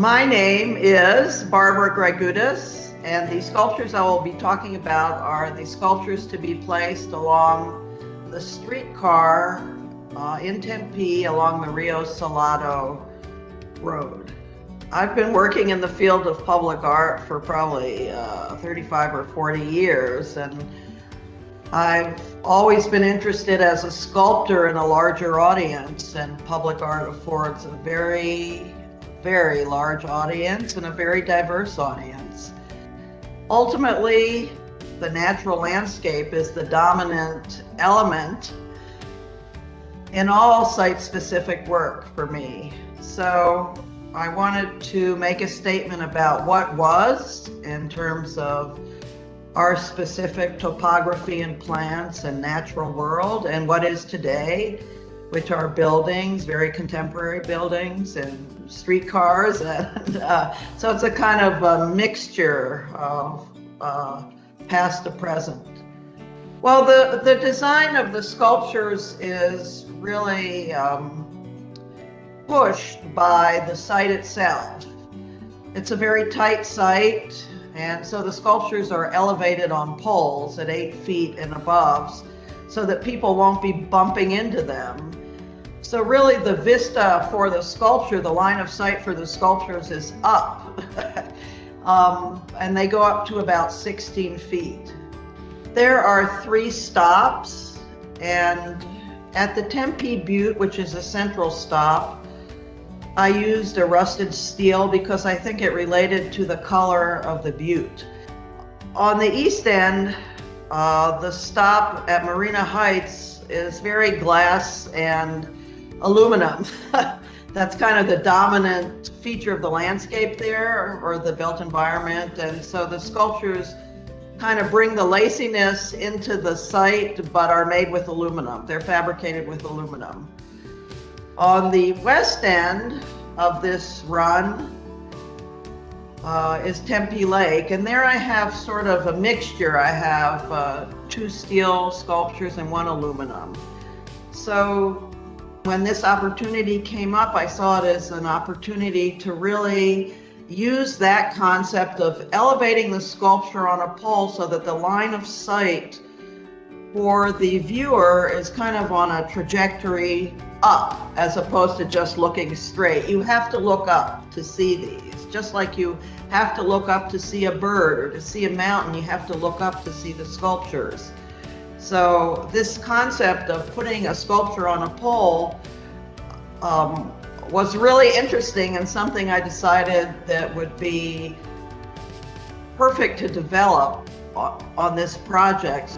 My name is Barbara Grygutis, and the sculptures I will be talking about are the sculptures to be placed along the streetcar in Tempe along the Rio Salado Road. I've been working in the field of public art for probably 35 or 40 years, and I've always been interested as a sculptor in a larger audience, and public art affords a very large audience and a very diverse audience. Ultimately, the natural landscape is the dominant element in all site-specific work for me. So I wanted to make a statement about what was in terms of our specific topography and plants and natural world, and what is today, which are buildings, very contemporary buildings and streetcars. And so it's a kind of a mixture of past to present. Well, the design of the sculptures is really pushed by the site itself. It's a very tight site, and so the sculptures are elevated on poles at 8 feet and above so that people won't be bumping into them. So really the vista for the sculpture, the line of sight for the sculptures is up. And they go up to about 16 feet. There are 3 stops, and at the Tempe Butte, which is a central stop, I used a rusted steel because I think it related to the color of the butte. On the east end, the stop at Marina Heights is very glass and aluminum. That's kind of the dominant feature of the landscape there, or the built environment. And so the sculptures kind of bring the laciness into the site, but are made with aluminum. They're fabricated with aluminum. On the west end of this run is Tempe Lake, and there I have sort of a mixture. I have 2 steel sculptures and 1 aluminum. So when this opportunity came up, I saw it as an opportunity to really use that concept of elevating the sculpture on a pole so that the line of sight for the viewer is kind of on a trajectory up, as opposed to just looking straight. You have to look up to see these, just like you have to look up to see a bird or to see a mountain. You have to look up to see the sculptures. So this concept of putting a sculpture on a pole was really interesting, and something I decided that would be perfect to develop on this project.